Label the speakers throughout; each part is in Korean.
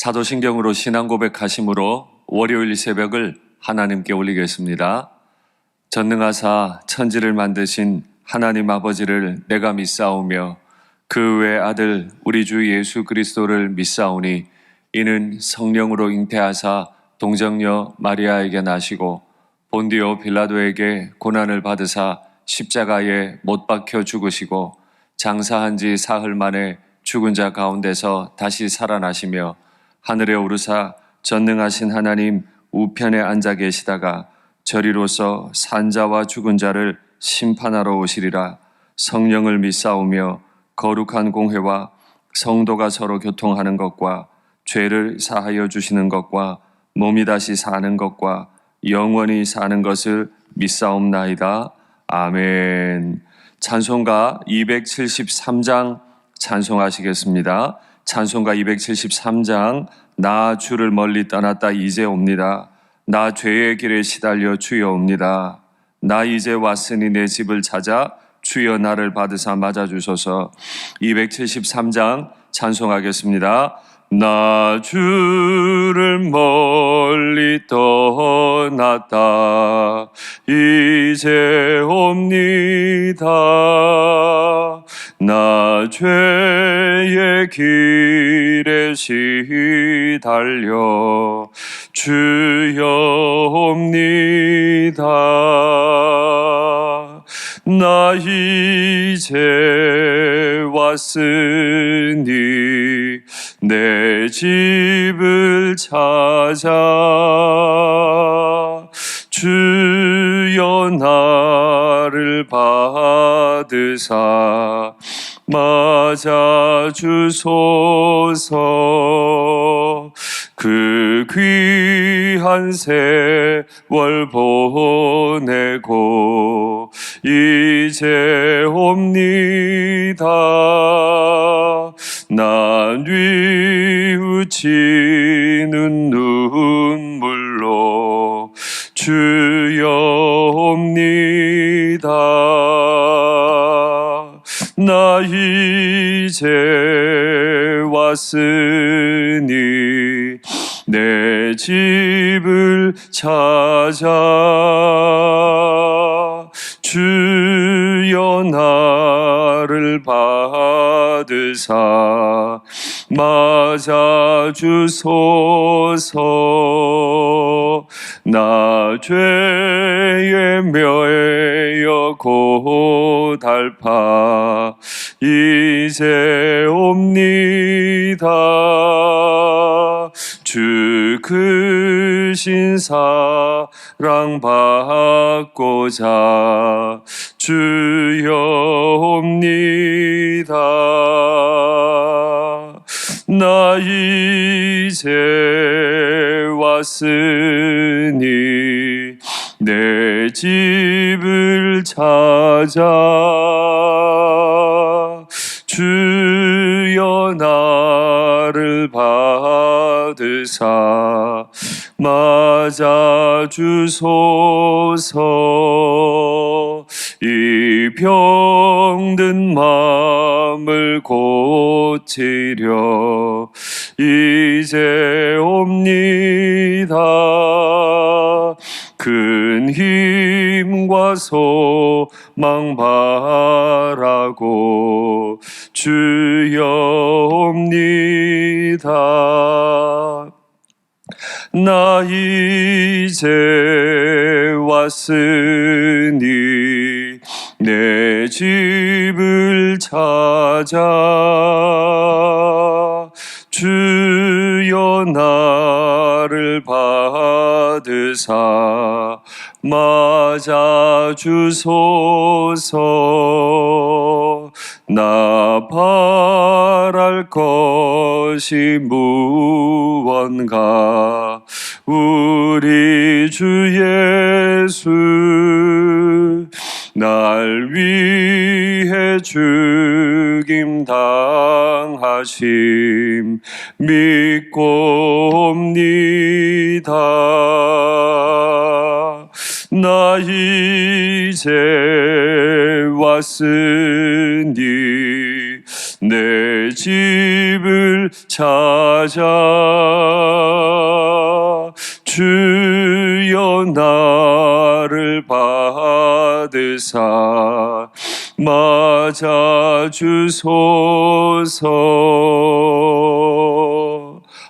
Speaker 1: 사도신경으로 신앙 고백하심으로 월요일 새벽을 하나님께 올리겠습니다. 전능하사 천지를 만드신 하나님 아버지를 내가 믿사오며 그 외 아들 우리 주 예수 그리스도를 믿사오니 이는 성령으로 잉태하사 동정녀 마리아에게 나시고 본디오 빌라도에게 고난을 받으사 십자가에 못 박혀 죽으시고 장사한 지 사흘 만에 죽은 자 가운데서 다시 살아나시며 하늘에 오르사 전능하신 하나님 우편에 앉아 계시다가 저리로서 산자와 죽은 자를 심판하러 오시리라. 성령을 믿사오며 거룩한 공회와 성도가 서로 교통하는 것과 죄를 사하여 주시는 것과 몸이 다시 사는 것과 영원히 사는 것을 믿사옵나이다. 아멘. 찬송가 273장 찬송하시겠습니다. 찬송가 273장 나 주를 멀리 떠났다 이제 옵니다. 나 죄의 길에 시달려 주여 옵니다. 나 이제 왔으니 내 집을 찾아 주여 나를 받으사 맞아주소서. 273장 찬송하겠습니다. 나 주를 멀리 떠났다 이제 옵니다. 나 죄의 길에 시달려 주여 옵니다. 나 이제 왔으니 내 집을 찾아 주여 나를 받으사 맞아주소서. 그 귀한 세월 보내고 이제 옵니다. 나 뉘우치는 눈물로 주여 옵니다. 나 이제 왔으니 내 집을 찾아 주여 나를 받으사 맞아주소서. 나 죄에 매여 고달파 이제 옵니다. 주 크신 사랑 받고자 주여 옵니다. 나 이제 왔으니 내 집을 찾아 주여 나를 받으사 맞아주소서. 이 병든 마음을 고치려 이제 옵니다. 큰 힘과 소망 바라고 주여 옵니다. 나 이제 왔으니 내 집을 찾아 주여 나를 받으사 맞아주소서. 나 바랄 것이 무언가 우리 주 예수 날 위해 죽임 당하심 믿고 옵니다. 나 이제 왔으니 내 집을 찾아 주여 나를 받으사 맞아주소서.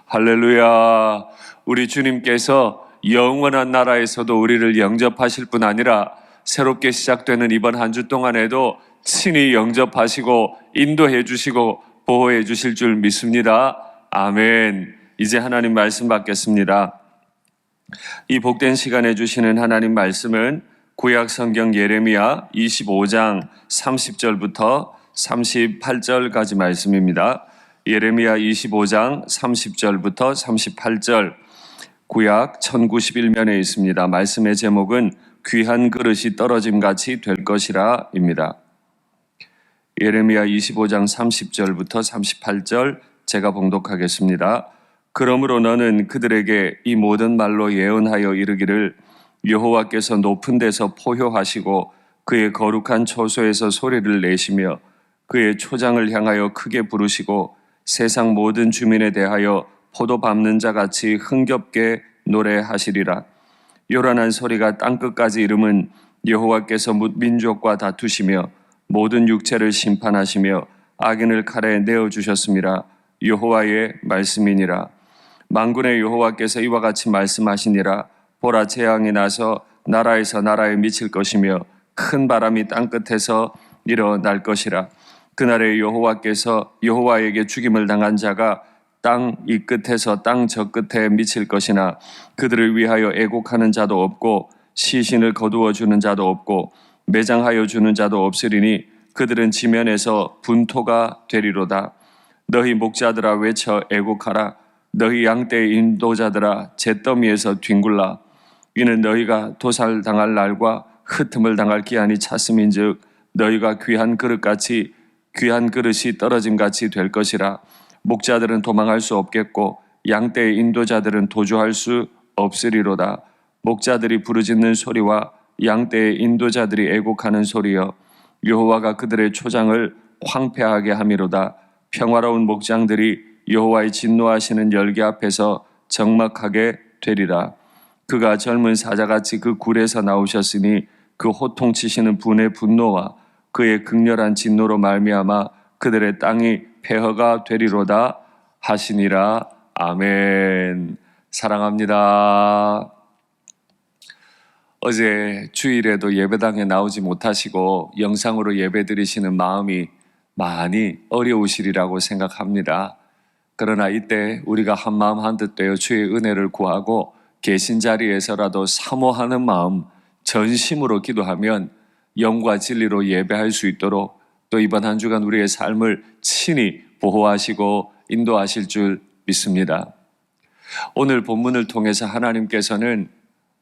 Speaker 1: 할렐루야. 우리 주님께서 영원한 나라에서도 우리를 영접하실 뿐 아니라 새롭게 시작되는 이번 한 주 동안에도 친히 영접하시고 인도해 주시고 보호해 주실 줄 믿습니다. 아멘. 이제 하나님 말씀 받겠습니다. 이 복된 시간에 주시는 하나님 말씀은 구약 성경 예레미야 25장 30절부터 38절까지 말씀입니다. 예레미야 25장 30절부터 38절, 구약 1091면에 있습니다. 말씀의 제목은 귀한 그릇이 떨어짐같이 될 것이라 입니다. 예레미야 25장 30절부터 38절 제가 봉독하겠습니다. 그러므로 너는 그들에게 이 모든 말로 예언하여 이르기를 여호와께서 높은 데서 포효하시고 그의 거룩한 초소에서 소리를 내시며 그의 초장을 향하여 크게 부르시고 세상 모든 주민에 대하여 포도 밟는 자같이 흥겹게 노래하시리라. 요란한 소리가 땅끝까지 이름은 여호와께서 민족과 다투시며 모든 육체를 심판하시며 악인을 칼에 내어주셨음이라. 여호와의 말씀이니라. 만군의 여호와께서 이와 같이 말씀하시니라. 보라, 재앙이 나서 나라에서 나라에 미칠 것이며 큰 바람이 땅끝에서 일어날 것이라. 그날에 여호와께서 여호와에게 죽임을 당한 자가 땅 이 끝에서 땅 저 끝에 미칠 것이나 그들을 위하여 애곡하는 자도 없고 시신을 거두어 주는 자도 없고 매장하여 주는 자도 없으리니 그들은 지면에서 분토가 되리로다. 너희 목자들아 외쳐 애곡하라. 너희 양떼의 인도자들아 잿더미에서 뒹굴라. 이는 너희가 도살당할 날과 흩음을 당할 기한이 찼음인즉 너희가 귀한 그릇이 떨어짐같이 될 것이라. 목자들은 도망할 수 없겠고 양떼의 인도자들은 도주할 수 없으리로다. 목자들이 부르짖는 소리와 양떼의 인도자들이 애곡하는 소리여 여호와가 그들의 초장을 황폐하게 함이로다. 평화로운 목장들이 여호와의 진노하시는 열기 앞에서 적막하게 되리라. 그가 젊은 사자같이 그 굴에서 나오셨으니 그 호통치시는 분의 분노와 그의 극렬한 진노로 말미암아 그들의 땅이 폐허가 되리로다 하시니라. 아멘. 사랑합니다. 어제 주일에도 예배당에 나오지 못하시고 영상으로 예배 드리시는 마음이 많이 어려우시리라고 생각합니다. 그러나 이때 우리가 한마음 한뜻 되어 주의 은혜를 구하고 계신 자리에서라도 사모하는 마음, 전심으로 기도하면 영과 진리로 예배할 수 있도록 또 이번 한 주간 우리의 삶을 친히 보호하시고 인도하실 줄 믿습니다. 오늘 본문을 통해서 하나님께서는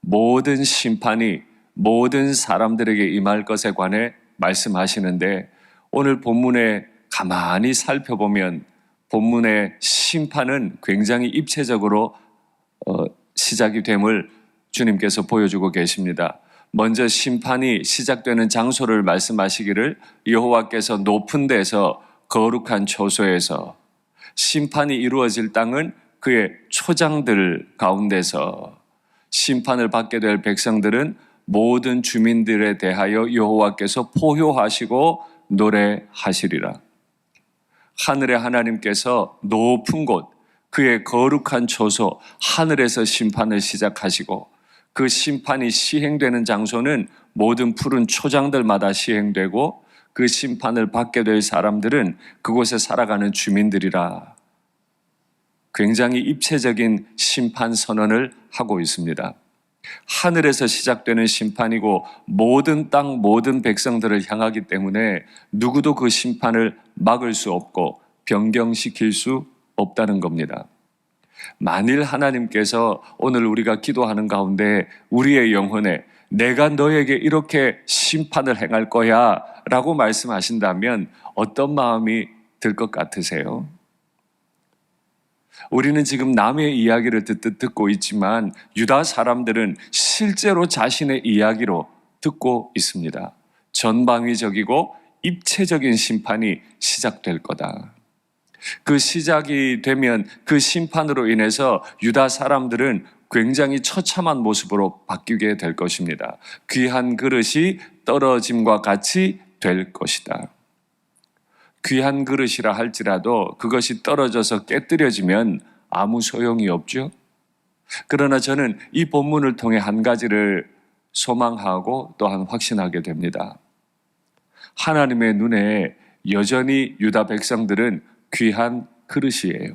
Speaker 1: 모든 심판이 모든 사람들에게 임할 것에 관해 말씀하시는데 오늘 본문에 가만히 살펴보면 본문의 심판은 굉장히 입체적으로 시작이 됨을 주님께서 보여주고 계십니다. 먼저 심판이 시작되는 장소를 말씀하시기를 여호와께서 높은 데서 거룩한 초소에서, 심판이 이루어질 땅은 그의 초장들 가운데서, 심판을 받게 될 백성들은 모든 주민들에 대하여 여호와께서 포효하시고 노래하시리라. 하늘의 하나님께서 높은 곳, 그의 거룩한 초소, 하늘에서 심판을 시작하시고 그 심판이 시행되는 장소는 모든 푸른 초장들마다 시행되고 그 심판을 받게 될 사람들은 그곳에 살아가는 주민들이라. 굉장히 입체적인 심판 선언을 하고 있습니다. 하늘에서 시작되는 심판이고 모든 땅, 모든 백성들을 향하기 때문에 누구도 그 심판을 막을 수 없고 변경시킬 수 없다는 겁니다. 만일 하나님께서 오늘 우리가 기도하는 가운데 우리의 영혼에 내가 너에게 이렇게 심판을 행할 거야 라고 말씀하신다면 어떤 마음이 들 것 같으세요? 우리는 지금 남의 이야기를 듣고 있지만 유다 사람들은 실제로 자신의 이야기로 듣고 있습니다. 전방위적이고 입체적인 심판이 시작될 거다. 그 시작이 되면 그 심판으로 인해서 유다 사람들은 굉장히 처참한 모습으로 바뀌게 될 것입니다. 귀한 그릇이 떨어짐과 같이 될 것이다. 귀한 그릇이라 할지라도 그것이 떨어져서 깨뜨려지면 아무 소용이 없죠. 그러나 저는 이 본문을 통해 한 가지를 소망하고 또한 확신하게 됩니다. 하나님의 눈에 여전히 유다 백성들은 귀한 그릇이에요.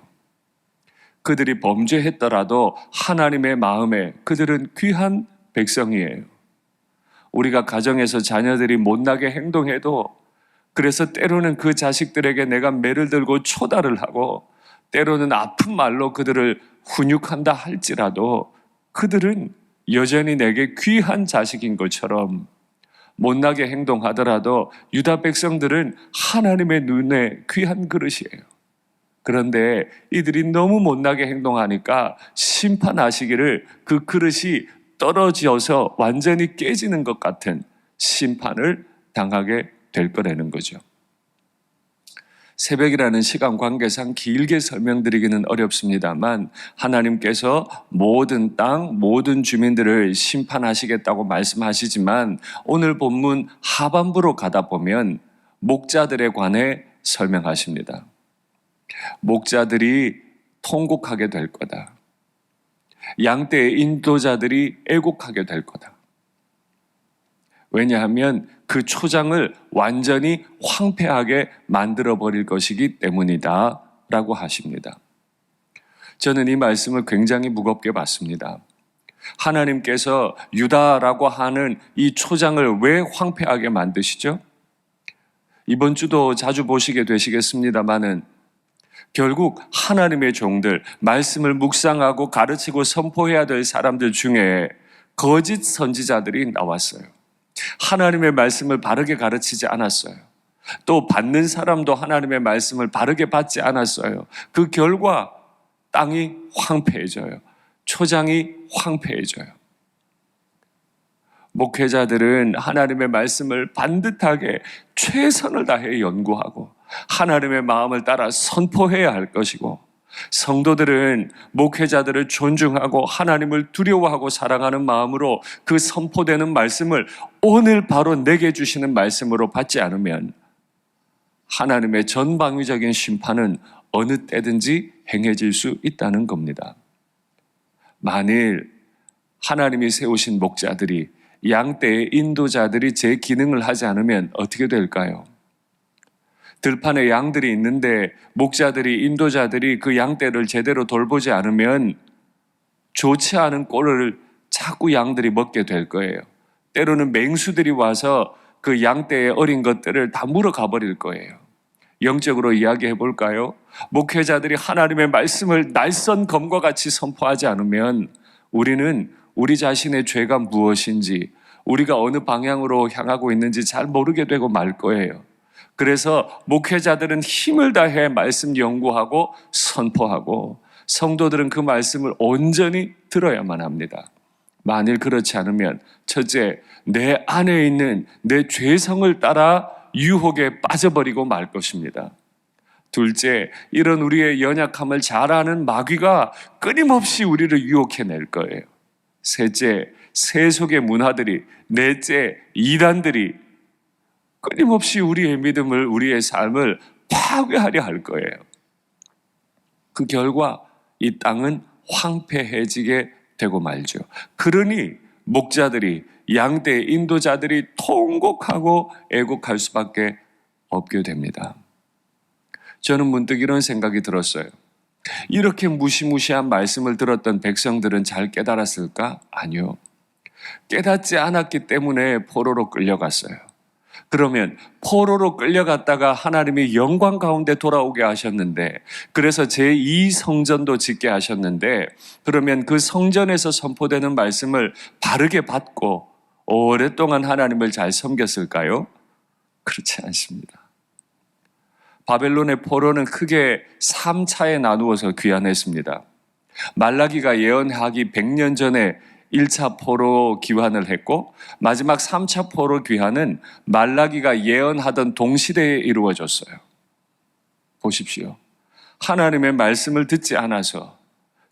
Speaker 1: 그들이 범죄했더라도 하나님의 마음에 그들은 귀한 백성이에요. 우리가 가정에서 자녀들이 못나게 행동해도 그래서 때로는 그 자식들에게 내가 매를 들고 초달을 하고 때로는 아픈 말로 그들을 훈육한다 할지라도 그들은 여전히 내게 귀한 자식인 것처럼 못나게 행동하더라도 유다 백성들은 하나님의 눈에 귀한 그릇이에요. 그런데 이들이 너무 못나게 행동하니까 심판하시기를 그 그릇이 떨어져서 완전히 깨지는 것 같은 심판을 당하게 될 거라는 거죠. 새벽이라는 시간 관계상 길게 설명드리기는 어렵습니다만 하나님께서 모든 땅, 모든 주민들을 심판하시겠다고 말씀하시지만 오늘 본문 하반부로 가다 보면 목자들에 관해 설명하십니다. 목자들이 통곡하게 될 거다. 양떼의 인도자들이 애곡하게 될 거다. 왜냐하면 그 초장을 완전히 황폐하게 만들어버릴 것이기 때문이다 라고 하십니다. 저는 이 말씀을 굉장히 무겁게 봤습니다. 하나님께서 유다라고 하는 이 초장을 왜 황폐하게 만드시죠? 이번 주도 자주 보시게 되시겠습니다마는 결국 하나님의 종들, 말씀을 묵상하고 가르치고 선포해야 될 사람들 중에 거짓 선지자들이 나왔어요. 하나님의 말씀을 바르게 가르치지 않았어요. 또 받는 사람도 하나님의 말씀을 바르게 받지 않았어요. 그 결과 땅이 황폐해져요. 초장이 황폐해져요. 목회자들은 하나님의 말씀을 반듯하게 최선을 다해 연구하고 하나님의 마음을 따라 선포해야 할 것이고 성도들은 목회자들을 존중하고 하나님을 두려워하고 사랑하는 마음으로 그 선포되는 말씀을 오늘 바로 내게 주시는 말씀으로 받지 않으면 하나님의 전방위적인 심판은 어느 때든지 행해질 수 있다는 겁니다. 만일 하나님이 세우신 목자들이 양떼의 인도자들이 제 기능을 하지 않으면 어떻게 될까요? 들판에 양들이 있는데 목자들이 인도자들이 그 양떼를 제대로 돌보지 않으면 좋지 않은 꼴을 자꾸 양들이 먹게 될 거예요. 때로는 맹수들이 와서 그 양떼의 어린 것들을 다 물어가 버릴 거예요. 영적으로 이야기해 볼까요? 목회자들이 하나님의 말씀을 날선 검과 같이 선포하지 않으면 우리는 우리 자신의 죄가 무엇인지 우리가 어느 방향으로 향하고 있는지 잘 모르게 되고 말 거예요. 그래서 목회자들은 힘을 다해 말씀 연구하고 선포하고 성도들은 그 말씀을 온전히 들어야만 합니다. 만일 그렇지 않으면 첫째, 내 안에 있는 내 죄성을 따라 유혹에 빠져버리고 말 것입니다. 둘째, 이런 우리의 연약함을 잘 아는 마귀가 끊임없이 우리를 유혹해낼 거예요. 셋째, 세속의 문화들이, 넷째, 이단들이 끊임없이 우리의 믿음을, 우리의 삶을 파괴하려 할 거예요. 그 결과 이 땅은 황폐해지게 되고 말죠. 그러니 목자들이, 양떼 인도자들이 통곡하고 애곡할 수밖에 없게 됩니다. 저는 문득 이런 생각이 들었어요. 이렇게 무시무시한 말씀을 들었던 백성들은 잘 깨달았을까? 아니요. 깨닫지 않았기 때문에 포로로 끌려갔어요. 그러면 포로로 끌려갔다가 하나님이 영광 가운데 돌아오게 하셨는데, 그래서 제2성전도 짓게 하셨는데, 그러면 그 성전에서 선포되는 말씀을 바르게 받고 오랫동안 하나님을 잘 섬겼을까요? 그렇지 않습니다. 바벨론의 포로는 크게 3차에 나누어서 귀환했습니다. 말라기가 예언하기 100년 전에 1차 포로 귀환을 했고 마지막 3차 포로 귀환은 말라기가 예언하던 동시대에 이루어졌어요. 보십시오. 하나님의 말씀을 듣지 않아서,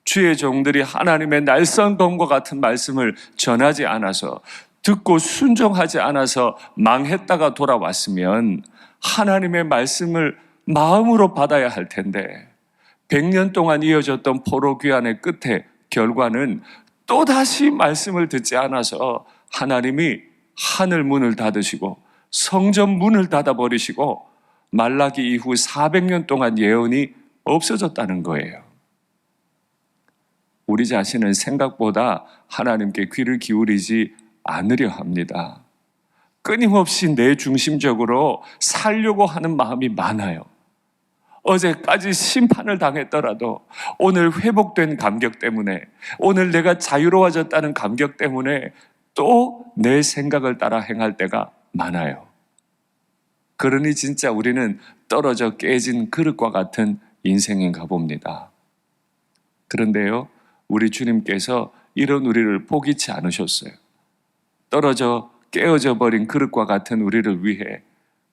Speaker 1: 주의 종들이 하나님의 날성검과 같은 말씀을 전하지 않아서, 듣고 순종하지 않아서 망했다가 돌아왔으면 하나님의 말씀을 마음으로 받아야 할 텐데 100년 동안 이어졌던 포로 귀환의 끝에 결과는 또다시 말씀을 듣지 않아서 하나님이 하늘 문을 닫으시고 성전 문을 닫아버리시고 말라기 이후 400년 동안 예언이 없어졌다는 거예요. 우리 자신은 생각보다 하나님께 귀를 기울이지 않으려 합니다. 끊임없이 내 중심적으로 살려고 하는 마음이 많아요. 어제까지 심판을 당했더라도 오늘 회복된 감격 때문에, 오늘 내가 자유로워졌다는 감격 때문에 또 내 생각을 따라 행할 때가 많아요. 그러니 진짜 우리는 떨어져 깨진 그릇과 같은 인생인가 봅니다. 그런데요, 우리 주님께서 이런 우리를 포기치 않으셨어요. 떨어져 깨어져 버린 그릇과 같은 우리를 위해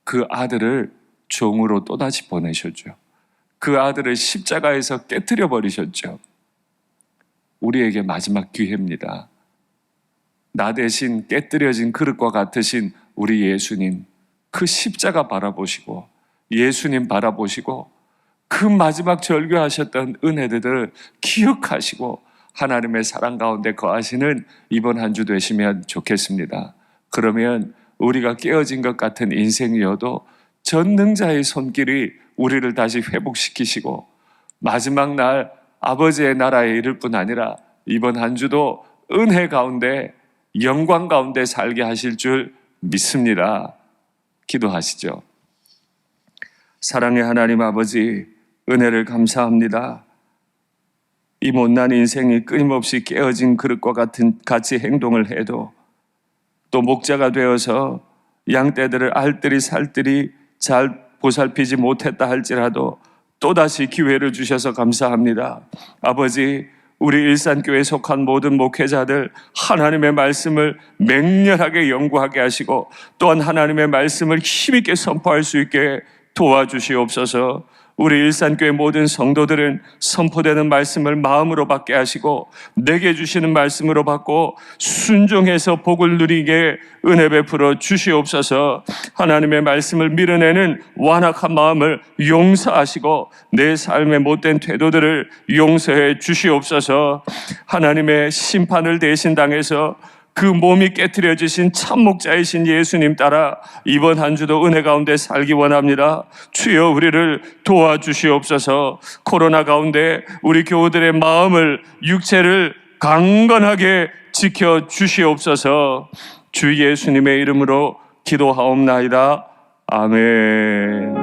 Speaker 1: 그 아들을 종으로 또다시 보내셨죠. 그 아들을 십자가에서 깨트려 버리셨죠. 우리에게 마지막 기회입니다. 나 대신 깨뜨려진 그릇과 같으신 우리 예수님, 그 십자가 바라보시고 예수님 바라보시고 그 마지막 절규하셨던 은혜들을 기억하시고 하나님의 사랑 가운데 거하시는 이번 한 주 되시면 좋겠습니다. 그러면 우리가 깨어진 것 같은 인생이어도 전능자의 손길이 우리를 다시 회복시키시고 마지막 날 아버지의 나라에 이를 뿐 아니라 이번 한 주도 은혜 가운데 영광 가운데 살게 하실 줄 믿습니다. 기도하시죠. 사랑의 하나님 아버지, 은혜를 감사합니다. 이 못난 인생이 끊임없이 깨어진 그릇과 같이 행동을 해도 또 목자가 되어서 양떼들을 알뜰히 살뜰히 잘 보살피지 못했다 할지라도 또다시 기회를 주셔서 감사합니다. 아버지, 우리 일산교회에 속한 모든 목회자들 하나님의 말씀을 맹렬하게 연구하게 하시고 또한 하나님의 말씀을 힘있게 선포할 수 있게 도와주시옵소서. 우리 일산교회 모든 성도들은 선포되는 말씀을 마음으로 받게 하시고 내게 주시는 말씀으로 받고 순종해서 복을 누리게 은혜 베풀어 주시옵소서. 하나님의 말씀을 밀어내는 완악한 마음을 용서하시고 내 삶의 못된 태도들을 용서해 주시옵소서. 하나님의 심판을 대신 당해서 그 몸이 깨트려지신 참목자이신 예수님 따라 이번 한 주도 은혜 가운데 살기 원합니다. 주여 우리를 도와주시옵소서. 코로나 가운데 우리 교우들의 마음을, 육체를 강건하게 지켜주시옵소서. 주 예수님의 이름으로 기도하옵나이다. 아멘.